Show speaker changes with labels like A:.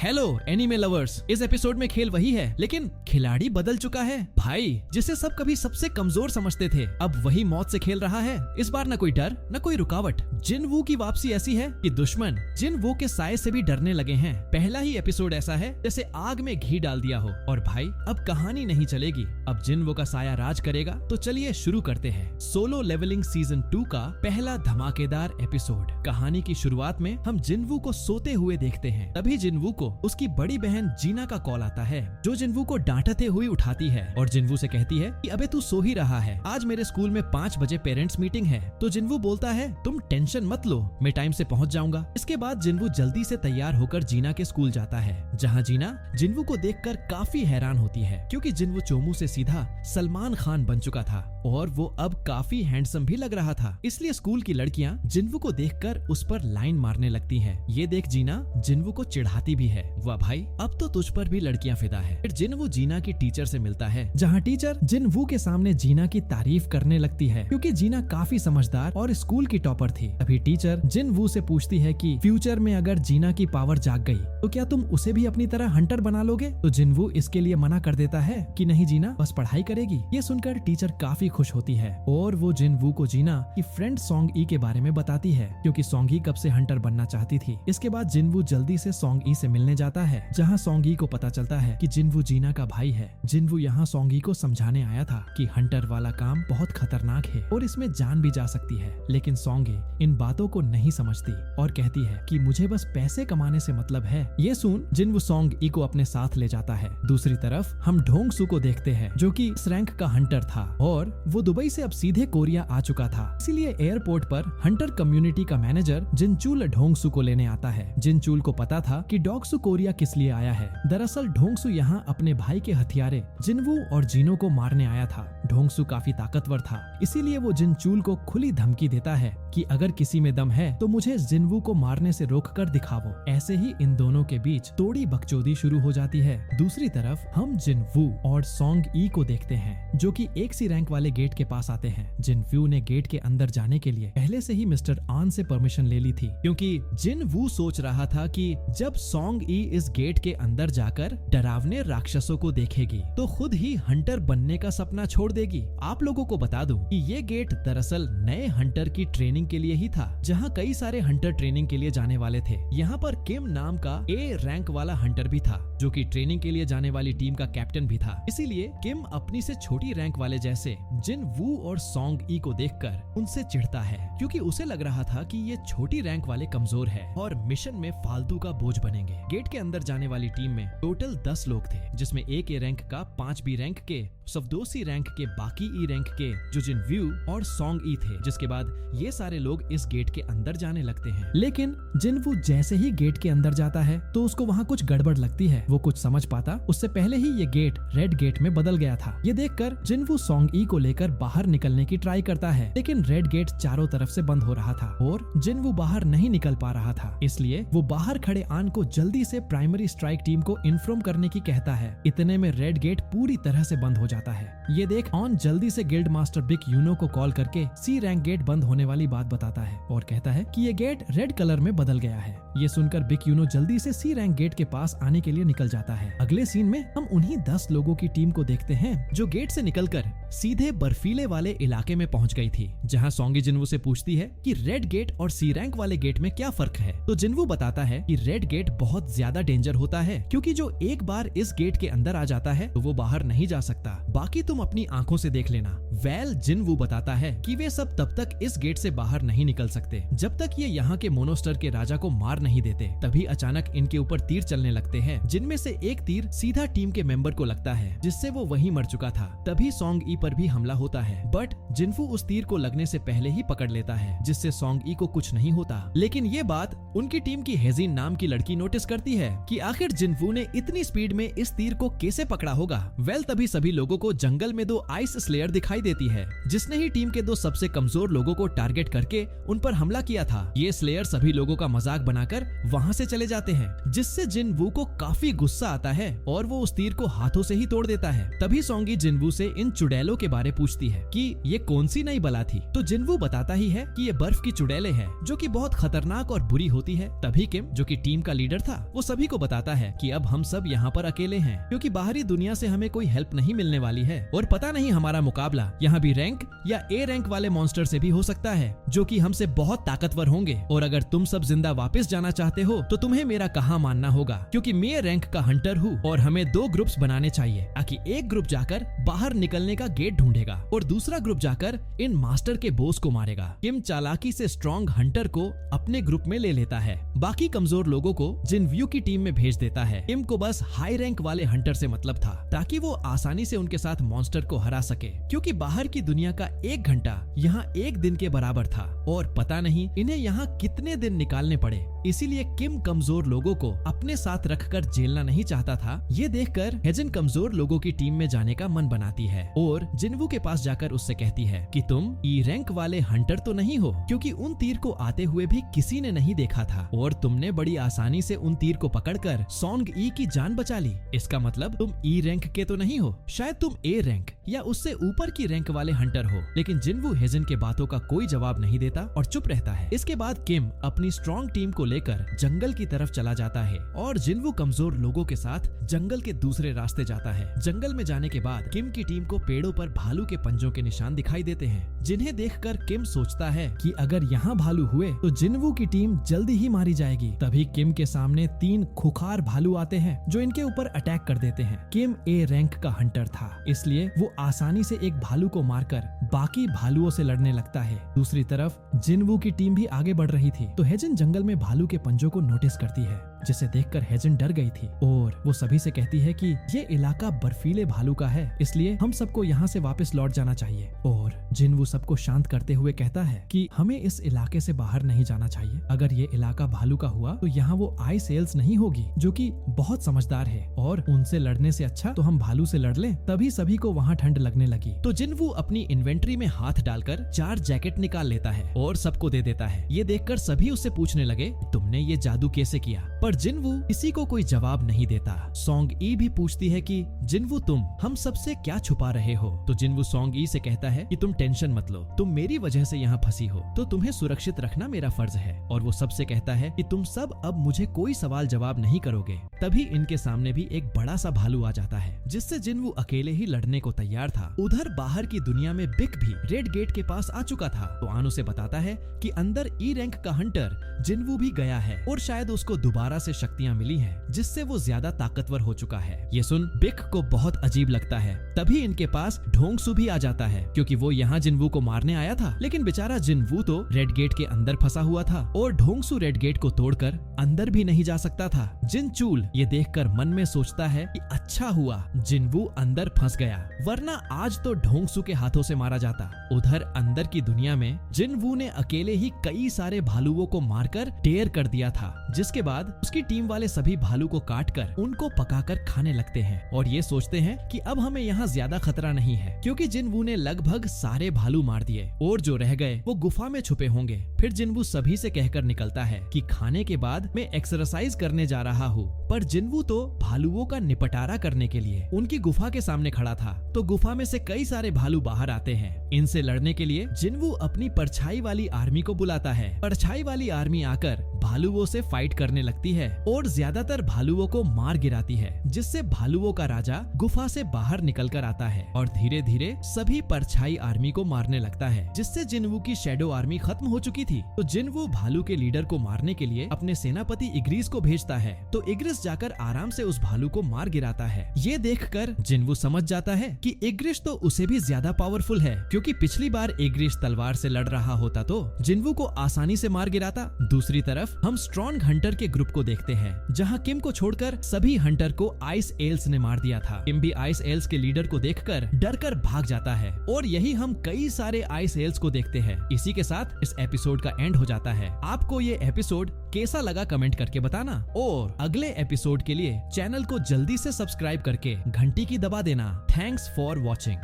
A: Hello anime lovers, इस episode में खेल वही है लेकिन खिलाड़ी बदल चुका है। भाई जिसे सब कभी सबसे कमजोर समझते थे अब वही मौत से खेल रहा है। इस बार न कोई डर न कोई रुकावट। जिन वू की वापसी ऐसी है कि दुश्मन जिन वू के साए से भी डरने लगे हैं। पहला ही एपिसोड ऐसा है जैसे आग में घी डाल दिया हो। और भाई अब कहानी नहीं चलेगी, अब जिन वू का साया राज करेगा। तो चलिए शुरू करते हैं सोलो लेवलिंग सीजन 2 का पहला धमाकेदार एपिसोड। कहानी की शुरुआत में हम जिन वू को सोते हुए देखते हैं। तभी जिन वू को उसकी बड़ी बहन जीना का कॉल आता है, जो जिन वू को डांटते हुए उठाती है और जिन वू से कहती है कि अबे तू सो ही रहा है, आज मेरे स्कूल में 5 बजे पेरेंट्स मीटिंग है। तो जिन वू बोलता है तुम टेंशन मत लो, मैं टाइम से पहुंच जाऊंगा। इसके बाद जिन वू जल्दी से तैयार होकर जीना के स्कूल जाता है, जहाँ जीना जिन वू को देखकर काफी हैरान होती है क्योंकि जिन वू चोमू से सीधा सलमान खान बन चुका था और वो अब काफी हैंडसम भी लग रहा था। इसलिए स्कूल की लड़कियां जिन वू को देखकर उस पर लाइन मारने लगती हैं। ये देख जीना जिन वू को चिढ़ाती भी है, वाह भाई अब तो तुझ पर भी लड़कियां फिदा है। फिर जिन वू जीना की टीचर से मिलता है, जहाँ टीचर जिन वू के सामने जीना की तारीफ करने लगती है क्योंकि जीना काफी समझदार और स्कूल की टॉपर थी। अभी टीचर जिन वू से पूछती है कि फ्यूचर में अगर जीना की पावर जाग गई तो क्या तुम उसे भी अपनी तरह हंटर बना लोगे। तो जिन वू इसके लिए मना कर देता है कि नहीं जीना बस पढ़ाई करेगी। ये सुनकर टीचर काफी खुश होती है और वो जिन वू को जीना की फ्रेंड सॉन्ग ई के बारे में बताती है क्योंकि सॉन्ग ई कब से हंटर बनना चाहती थी। इसके बाद जिन वू जल्दी से सॉन्ग ई से मिलने जाता है, जहाँ सॉन्ग ई को पता चलता है कि जिन वू जीना का भाई है। जिन वू यहाँ सॉन्ग ई को समझाने आया था कि हंटर वाला काम बहुत खतरनाक है और इसमें जान भी जा सकती है, लेकिन सॉन्ग ई इन बातों को नहीं समझती और कहती है कि मुझे बस पैसे कमाने से मतलब है। ये सुन जिन वू सॉन्ग ई को अपने साथ ले जाता है। दूसरी तरफ हम ढोंग सू को देखते हैं जो कि इस रैंक का हंटर था और वो दुबई से अब सीधे कोरिया आ चुका था। इसीलिए एयरपोर्ट पर हंटर कम्युनिटी का मैनेजर जिनचूल ढोंगसू को लेने आता है। जिनचूल को पता था कि डॉगसू कोरिया किस लिए आया है। दरअसल ढोंगसू यहाँ अपने भाई के हथियारे जिनवू और जीनो को मारने आया था। ढोंगसू काफी ताकतवर था, इसीलिए वो जिनचूल को खुली धमकी देता है कि अगर किसी में दम है तो मुझे जिनवू को मारने से रोक कर दिखावो। ऐसे ही इन दोनों के बीच थोड़ी बकचोदी शुरू हो जाती है। दूसरी तरफ हम जिनवू और सॉन्ग ई को देखते हैं जो कि एक सी रैंक वाले गेट के पास आते हैं। जिनवू ने गेट के अंदर जाने के लिए पहले से ही मिस्टर आन से परमिशन ले ली थी क्योंकि जिनवू सोच रहा था कि जब सॉन्ग ई इस गेट के अंदर जाकर डरावने राक्षसों को देखेगी तो खुद ही हंटर बनने का सपना छोड़ देगी। आप लोगों को बता दूं कि ये गेट दरअसल नए हंटर की ट्रेनिंग के लिए ही था, जहां कई सारे हंटर ट्रेनिंग के लिए जाने वाले थे। यहाँ पर किम नाम का ए रैंक वाला हंटर भी था जो कि ट्रेनिंग के लिए जाने वाली टीम का कैप्टन भी था। इसीलिए किम अपनी से छोटी रैंक वाले जैसे जिनवू और सॉन्ग ई को देखकर उनसे चिढ़ता है क्योंकि उसे लग रहा था कि ये छोटी रैंक वाले कमजोर है और मिशन में फालतू का बोझ बनेंगे। गेट के अंदर जाने वाली टीम में टोटल 10 लोग थे, जिसमें एक ए रैंक का, 5 बी रैंक के, 2 सी रैंक के, बाकी ई रैंक के जो जिनवू और सॉन्ग ई थे। जिसके बाद ये सारे लोग इस गेट के अंदर जाने लगते हैं। लेकिन जिनवू जैसे ही गेट के अंदर जाता है तो उसको वहाँ कुछ गड़बड़ लगती है। वो कुछ समझ पाता उससे पहले ही ये गेट रेड गेट में बदल गया था। ये देखकर जिनवू सॉन्ग ई को लेकर बाहर निकलने की ट्राई करता है, लेकिन रेड गेट चारों तरफ से बंद हो रहा था और जिनवू बाहर नहीं निकल पा रहा था। इसलिए वो बाहर खड़े आन को जल्दी से प्राइमरी स्ट्राइक टीम को इन्फॉर्म करने की कहता है। इतने में रेड गेट पूरी तरह से बंद हो जाता है। ये देख ऑन जल्दी से गिल्ड मास्टर बिक यूनो को कॉल करके सी रैंक गेट बंद होने वाली बात बताता है और कहता है कि ये गेट रेड कलर में बदल गया है। ये सुनकर बिक यूनो जल्दी से सी रैंक गेट के पास आने के लिए निकल जाता है। अगले सीन में हम उन्हीं 10 लोगों की टीम को देखते हैं जो गेट से निकलकर सीधे बर्फीले वाले इलाके में पहुंच गई थी, जहां सॉन्गी जिनवू से पूछती है कि रेड गेट और सी रैंक वाले गेट में क्या फर्क है। तो जिनवू बताता है कि रेड गेट बहुत ज्यादा डेंजर होता है क्योंकि जो एक बार इस गेट के अंदर आ जाता है तो वो बाहर नहीं जा सकता, बाकी तुम अपनी आंखों से देख लेना। वेल जिनवू बताता है कि वे सब तब तक इस गेट से बाहर नहीं निकल सकते जब तक ये यहाँ के मोनोस्टर के राजा को मार नहीं देते। तभी अचानक इनके ऊपर तीर चलने लगते हैं, जिनमें से एक तीर सीधा टीम के मेंबर को लगता है, जिससे वो वहीं मर चुका था। तभी सॉन्ग ई पर भी हमला होता है, बट जिनवू उस तीर को लगने से पहले ही पकड़ लेता है, जिससे सॉन्ग ई को कुछ नहीं होता। लेकिन ये बात उनकी टीम की हेजिन नाम की लड़की नोटिस करती है कि आखिर जिनवू ने इतनी स्पीड में इस तीर को कैसे पकड़ा होगा। वेल तभी सभी लोगों को जंगल में 2 आइस स्लेयर दिखाई देती है, जिसने ही टीम के 2 सबसे कमजोर लोगों को टारगेट करके उन पर हमला किया था। ये स्लेयर सभी लोगों का मजाक बनाकर वहाँ से चले जाते हैं, जिससे जिनवू को काफी गुस्सा आता है और वो उस तीर को हाथों से ही तोड़ देता है। तभी सॉन्गी जिनवू से इन चुड़ैलों चुड़ैलों के बारे पूछती है कि ये कौन सी नई बला थी। तो जिनवू बताता ही है कि ये बर्फ की चुड़ैलें हैं जो कि बहुत खतरनाक और बुरी होती है। तभी किम, जो कि टीम का लीडर था, वो सभी को बताता है कि अब हम सब यहाँ पर अकेले हैं क्योंकि बाहरी दुनिया से हमें कोई हेल्प नहीं मिलने वाली है और पता नहीं हमारा मुकाबला यहाँ भी रैंक या ए रैंक वाले मॉन्स्टर से भी हो सकता है जो कि हमसे बहुत ताकतवर होंगे। और अगर तुम सब जिंदा वापस जाना चाहते हो तो तुम्हें मेरा कहा मानना होगा क्योंकि मैं ए रैंक का हंटर हूँ और हमें 2 ग्रुप्स बनाने चाहिए ताकि एक ग्रुप जाकर बाहर निकलने का गेट ढूंढेगा और दूसरा ग्रुप जाकर इन मास्टर के बोस को मारेगा। किम चालाकी से स्ट्रॉन्ग हंटर को अपने ग्रुप में ले लेता है, बाकी कमजोर लोगों को जिनवू की टीम में भेज देता है। किम को बस हाई रैंक वाले हंटर से मतलब था ताकि वो आसानी से उनके साथ मॉन्स्टर को हरा सके क्योंकि बाहर की दुनिया का 1 घंटा यहाँ 1 दिन के बराबर था और पता नहीं इन्हें यहाँ कितने दिन निकालने पड़े। इसीलिए किम कमजोर लोगों को अपने साथ रखकर झेलना नहीं चाहता था। ये देखकर हेजन कमजोर लोगों की टीम में जाने का मन बनाती है और जिनवू के पास जाकर उससे कहती है कि तुम ई रैंक वाले हंटर तो नहीं हो क्योंकि उन तीर को आते हुए भी किसी ने नहीं देखा था और तुमने बड़ी आसानी से उन तीर को पकड़कर सॉन्ग ई की जान बचा ली। इसका मतलब तुम ई रैंक के तो नहीं हो, शायद तुम ए रैंक या उससे ऊपर की रैंक वाले हंटर हो। लेकिन जिनवू हेजन के बातों का कोई जवाब नहीं देता और चुप रहता है। इसके बाद किम अपनी स्ट्रॉन्ग टीम को लेकर जंगल की तरफ चला जाता है और जिनवू कमजोर लोगों के साथ जंगल के दूसरे रास्ते जाता है। जंगल में जाने के बाद किम की टीम को पेड़ों पर भालू के पंजों के निशान दिखाई देते हैं जिन्हें देखकर किम सोचता है कि अगर यहाँ भालू हुए तो जिनवू की टीम जल्दी ही मारी जाएगी। तभी किम के सामने 3 खुखार भालू आते हैं जो इनके ऊपर अटैक कर देते हैं। किम ए रैंक का हंटर था इसलिए वो आसानी से एक भालू को मारकर बाकी भालुओं से लड़ने लगता है। दूसरी तरफ जिनवू की टीम भी आगे बढ़ रही थी तो हेजन जंगल में भालू के पंजों को नोटिस करती है जिसे देखकर हेजन डर गई थी और वो सभी से कहती है कि ये इलाका बर्फीले भालू का है इसलिए हम सबको यहाँ से वापस लौट जाना चाहिए। और जिनवू सबको शांत करते हुए कहता है कि हमें इस इलाके से बाहर नहीं जाना चाहिए। अगर ये इलाका भालू का हुआ तो यहाँ वो आइस एल्स नहीं होगी जो कि बहुत समझदार है और उनसे लड़ने से अच्छा तो हम भालू से लड़ लें। तभी सभी को वहाँ ठंड लगने लगी तो जिनवू अपनी इन्वेंट्री में हाथ डालकर 4 जैकेट निकाल लेता है और सबको दे देता है। ये देखकर सभी उससे पूछने लगे तुमने ये जादू कैसे किया, पर जिनवू किसी को कोई जवाब नहीं देता। सॉन्ग ई भी पूछती है कि जिनवू तुम हम सबसे क्या छुपा रहे हो। तो जिनवू सॉन्ग ई से कहता है कि तुम टेंशन मत लो, तुम मेरी वजह से यहाँ फंसी हो तो तुम्हें सुरक्षित रखना मेरा फर्ज है। और वो सबसे कहता है कि तुम सब अब मुझे कोई सवाल जवाब नहीं करोगे। तभी इनके सामने भी एक बड़ा सा भालू आ जाता है जिससे जिनवू अकेले ही लड़ने को तैयार था। उधर बाहर की दुनिया में बिक भी रेड गेट के पास आ चुका था तो आन उसे बताता है कि अंदर ई रैंक का हंटर जिनवू भी गया है और शायद उसको दोबारा से शक्तियाँ मिली हैं जिससे वो ज्यादा ताकतवर हो चुका है। ये सुन बिक को बहुत अजीब लगता है। तभी इनके पास ढोंगसू भी आ जाता है क्योंकि वो यहाँ जिनवू को मारने आया था लेकिन बेचारा जिनवू तो रेड गेट के अंदर फंसा हुआ था और ढोंगसू रेड गेट को तोड़कर अंदर भी नहीं जा सकता था। जिनचूल ये देखकर मन में सोचता है कि अच्छा हुआ जिनवू अंदर फंस गया वरना आज तो ढोंगसू के हाथों से मारा जाता। उधर अंदर की दुनिया में जिनवू ने अकेले ही कई सारे भालुओं को मारकर ढेर कर दिया था जिसके बाद उसकी टीम वाले सभी भालू को काटकर उनको पकाकर खाने लगते हैं और ये सोचते हैं कि अब हमें यहाँ ज्यादा खतरा नहीं है क्योंकि जिनवू ने लगभग सारे भालू मार दिए और जो रह गए वो गुफा में छुपे होंगे। फिर जिनवू सभी से कहकर निकलता है कि खाने के बाद मैं एक्सरसाइज करने जा रहा हूँ, पर जिनवू तो भालुओं का निपटारा करने के लिए उनकी गुफा के सामने खड़ा था तो गुफा में से कई सारे भालू बाहर आते हैं। इनसे लड़ने के लिए जिनवू अपनी परछाई वाली आर्मी को बुलाता है। परछाई वाली आर्मी आकर भालुओं से फाइट करने लगती है और ज्यादातर भालुओं को मार गिराती है जिससे भालुओं का राजा गुफा से बाहर निकल कर आता है और धीरे धीरे सभी परछाई आर्मी को मारने लगता है जिससे जिनवू की शैडो आर्मी खत्म हो चुकी थी। तो जिनवू भालू के लीडर को मारने के लिए अपने सेनापति इग्रिस को भेजता है तो इग्रिस जाकर आराम से उस भालू को मार गिराता है। ये देखकर जिनवू समझ जाता है कि इग्रिस तो उसे भी ज्यादा पावरफुल है क्योंकि पिछली बार इग्रिस तलवार से लड़ रहा होता तो जिनवू को आसानी से मार गिराता। दूसरी तरफ हम स्ट्रॉन्ग हंटर के ग्रुप को देखते हैं जहाँ किम को छोड़कर सभी हंटर को आइस एल्स ने मार दिया था। किम भी आइस एल्स के लीडर को देखकर डरकर भाग जाता है और यही हम कई सारे आइस एल्स को देखते हैं। इसी के साथ इस एपिसोड का एंड हो जाता है। आपको ये एपिसोड कैसा लगा कमेंट करके बताना और अगले एपिसोड के लिए चैनल को जल्दी से सब्सक्राइब करके घंटी की दबा देना। Thanks for watching.